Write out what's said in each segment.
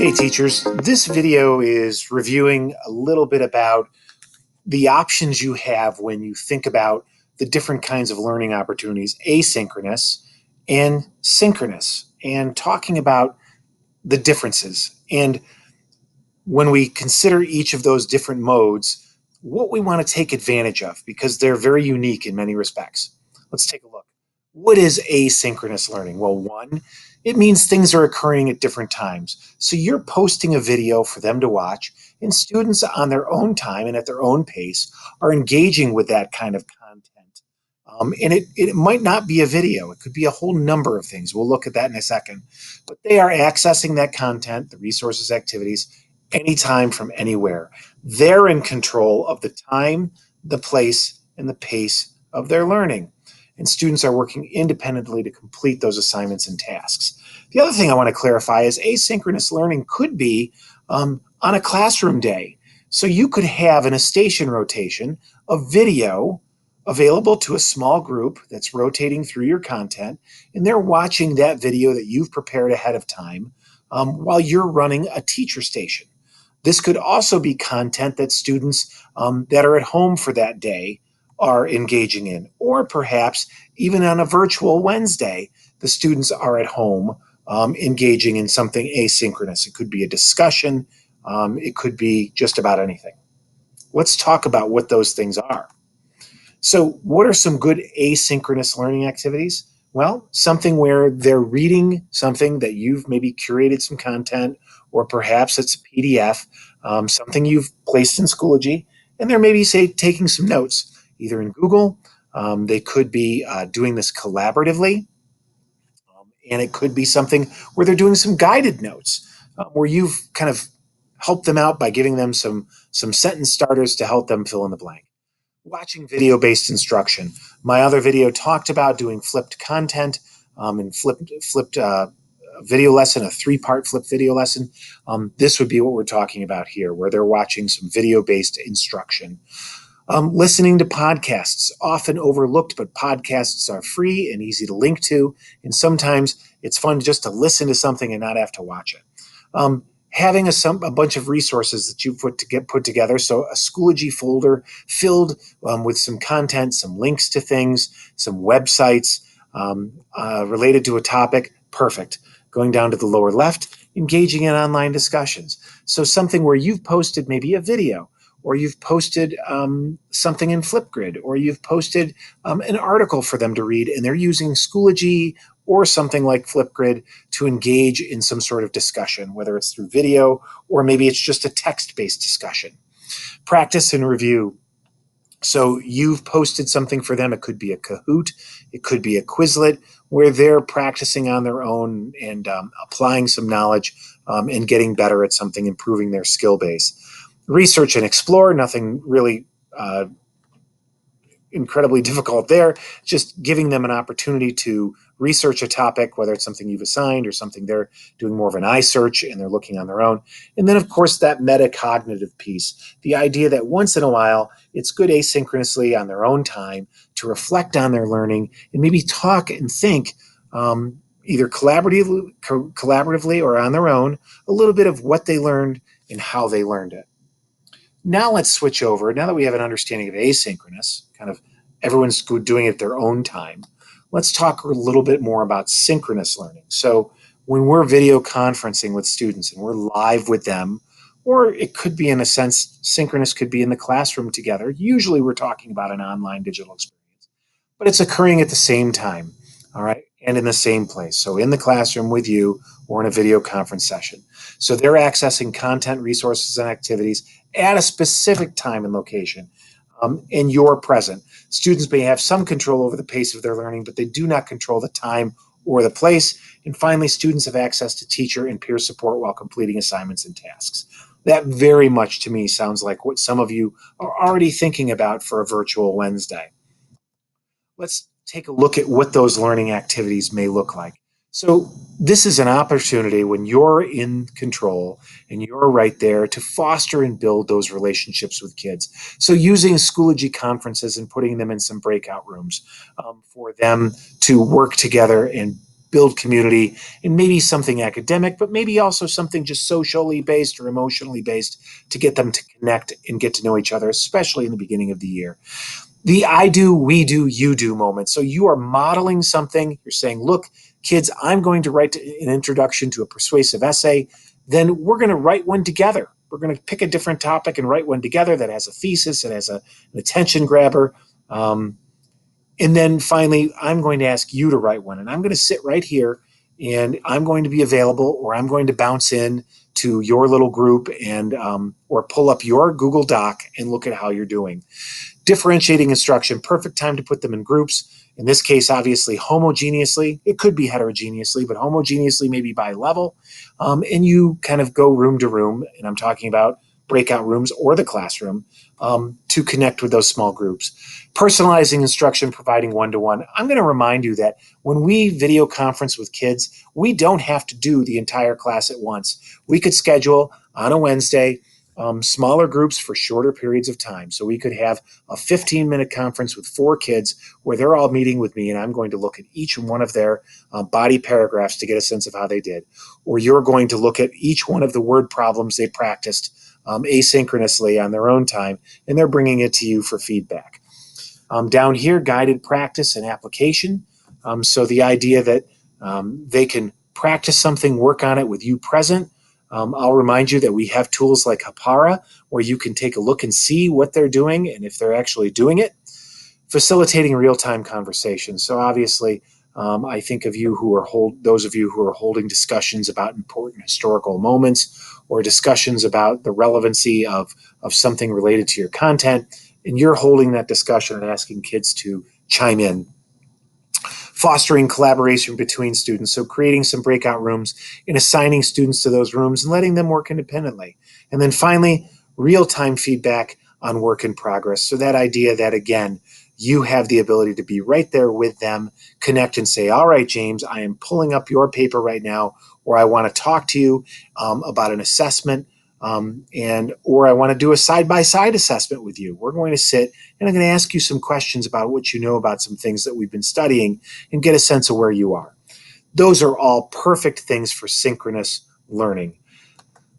Hey teachers, this video is reviewing a little bit about the options you have when you think about the different kinds of learning opportunities, asynchronous and synchronous, and talking about the differences. And when we consider each of those different modes, what we want to take advantage of, because they're very unique in many respects. Let's take a look. What is asynchronous learning? Well, one, it means things are occurring at different times. So you're posting a video for them to watch, and students on their own time and at their own pace are engaging with that kind of content. And it might not be a video. It could be a whole number of things. We'll look at that in a second. But they are accessing that content, the resources, activities, anytime from anywhere. They're in control of the time, the place, and the pace of their learning. And students are working independently to complete those assignments and tasks. The other thing I want to clarify is asynchronous learning could be on a classroom day. So you could have in a station rotation a video available to a small group that's rotating through your content, and they're watching that video that you've prepared ahead of time while you're running a teacher station. This could also be content that students that are at home for that day are engaging in, or perhaps even on a virtual Wednesday, the students are at home engaging in something asynchronous. It could be a discussion, it could be just about anything. Let's talk about what those things are. So what are some good asynchronous learning activities? Well, something where they're reading something that you've maybe curated some content, or perhaps it's a PDF, something you've placed in Schoology, and they're maybe, say, taking some notes, either in Google. They could be doing this collaboratively, and it could be something where they're doing some guided notes, where you've kind of helped them out by giving them some sentence starters to help them fill in the blank. Watching video-based instruction. My other video talked about doing flipped content and flipped video lesson, a 3-part flipped video lesson. This would be what we're talking about here, where they're watching some video-based instruction. Listening to podcasts, often overlooked, but podcasts are free and easy to link to, and sometimes it's fun just to listen to something and not have to watch it. Having a bunch of resources that you put together, so a Schoology folder filled with some content, some links to things, some websites related to a topic, perfect. Going down to the lower left, engaging in online discussions. So something where you've posted maybe a video, or you've posted something in Flipgrid, or you've posted an article for them to read, and they're using Schoology or something like Flipgrid to engage in some sort of discussion, whether it's through video or maybe it's just a text-based discussion. Practice and review. So you've posted something for them. It could be a Kahoot, it could be a Quizlet, where they're practicing on their own and applying some knowledge and getting better at something, improving their skill base. Research and explore, nothing really incredibly difficult there, just giving them an opportunity to research a topic, whether it's something you've assigned or something they're doing more of an eye search and they're looking on their own. And then, of course, that metacognitive piece, the idea that once in a while, it's good asynchronously on their own time to reflect on their learning and maybe talk and think either collaboratively or on their own, a little bit of what they learned and how they learned it. Now let's switch over. Now that we have an understanding of asynchronous, kind of everyone's doing it at their own time, let's talk a little bit more about synchronous learning. So when we're video conferencing with students and we're live with them, or it could be, in a sense, synchronous could be in the classroom together. Usually we're talking about an online digital experience, but it's occurring at the same time, all right, and in the same place. So in the classroom with you or in a video conference session. So they're accessing content, resources, and activities at a specific time and location, and you're present. Students may have some control over the pace of their learning, but they do not control the time or the place. And finally, students have access to teacher and peer support while completing assignments and tasks. That very much to me sounds like what some of you are already thinking about for a virtual Wednesday. Let's take a look at what those learning activities may look like. So this is an opportunity when you're in control and you're right there to foster and build those relationships with kids. So using Schoology conferences and putting them in some breakout rooms for them to work together and build community, and maybe something academic, but maybe also something just socially based or emotionally based to get them to connect and get to know each other, especially in the beginning of the year. The I do, we do, you do moment. So you are modeling something. You're saying, look, kids, I'm going to write an introduction to a persuasive essay. Then we're going to write one together. We're going to pick a different topic and write one together that has a thesis, that has an attention grabber. And then finally, I'm going to ask you to write one. And I'm going to sit right here and I'm going to be available, or I'm going to bounce in to your little group and or pull up your Google Doc and look at how you're doing. Differentiating instruction, perfect time to put them in groups. In this case, obviously, homogeneously. It could be heterogeneously, but homogeneously, maybe by level. And you kind of go room to room, and I'm talking about breakout rooms or the classroom, to connect with those small groups. Personalizing instruction, providing one-to-one. I'm going to remind you that when we video conference with kids, we don't have to do the entire class at once. We could schedule on a Wednesday smaller groups for shorter periods of time. So we could have a 15-minute conference with 4 kids where they're all meeting with me, and I'm going to look at each one of their body paragraphs to get a sense of how they did. Or you're going to look at each one of the word problems they practiced asynchronously on their own time, and they're bringing it to you for feedback. Down here, guided practice and application. So the idea that they can practice something, work on it with you present. I'll remind you that we have tools like Hapara where you can take a look and see what they're doing and if they're actually doing it. Facilitating real-time conversations. So obviously, I think of you who are those of you who are holding discussions about important historical moments or discussions about the relevancy of something related to your content, and you're holding that discussion and asking kids to chime in. Fostering collaboration between students, so creating some breakout rooms and assigning students to those rooms and letting them work independently. And then finally, real-time feedback on work in progress. So that idea that, again, you have the ability to be right there with them, connect and say, all right, James, I am pulling up your paper right now, or I want to talk to you about an assessment, or I want to do a side-by-side assessment with you. We're going to sit and I'm going to ask you some questions about what you know about some things that we've been studying and get a sense of where you are. Those are all perfect things for synchronous learning.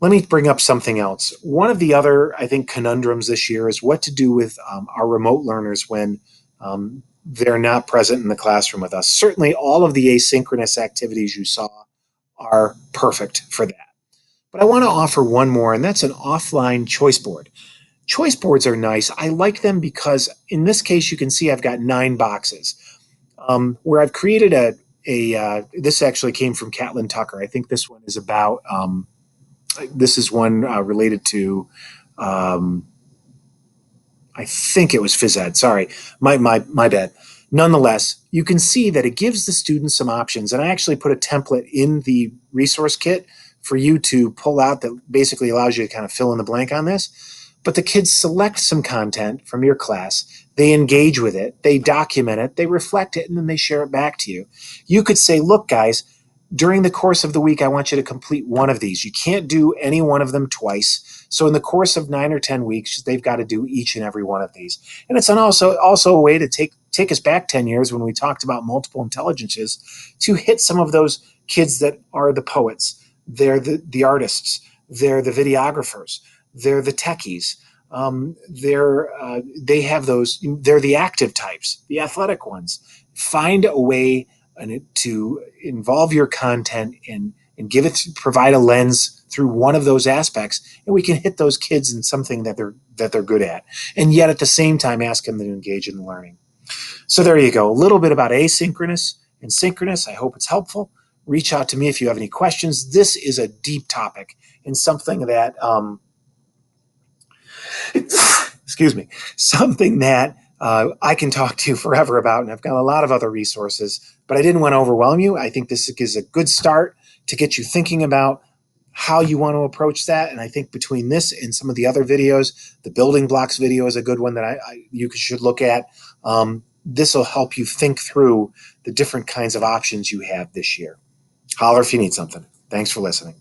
Let me bring up something else. One of the other, I think, conundrums this year is what to do with our remote learners when they're not present in the classroom with us. Certainly, all of the asynchronous activities you saw are perfect for that. But I want to offer one more, and that's an offline choice board. Choice boards are nice. I like them because in this case, you can see I've got 9 boxes where I've created this actually came from Catlin Tucker. I think this one is about, this is one related to, I think it was phys ed. Sorry, my bad. Nonetheless, you can see that it gives the students some options. And I actually put a template in the resource kit for you to pull out that basically allows you to kind of fill in the blank on this. But the kids select some content from your class, they engage with it, they document it, they reflect it, and then they share it back to you. You could say, look, guys, during the course of the week, I want you to complete one of these. You can't do any one of them twice. So in the course of 9 or 10 weeks, they've got to do each and every one of these. And it's also a way to take us back 10 years when we talked about multiple intelligences to hit some of those kids that are the poets. They're the artists. They're the videographers. They're the techies. They have those. They're the active types, the athletic ones. Find a way to involve your content and provide a lens through one of those aspects, and we can hit those kids in something that they're good at, and yet at the same time ask them to engage in the learning. So there you go, a little bit about asynchronous and synchronous. I hope it's helpful. Reach out to me if you have any questions. This is a deep topic and something that excuse me, something that I can talk to you forever about, and I've got a lot of other resources, but I didn't want to overwhelm you. I think this is a good start to get you thinking about how you want to approach that. And I think between this and some of the other videos, the building blocks video is a good one that you should look at. This will help you think through the different kinds of options you have this year. Holler if you need something. Thanks for listening.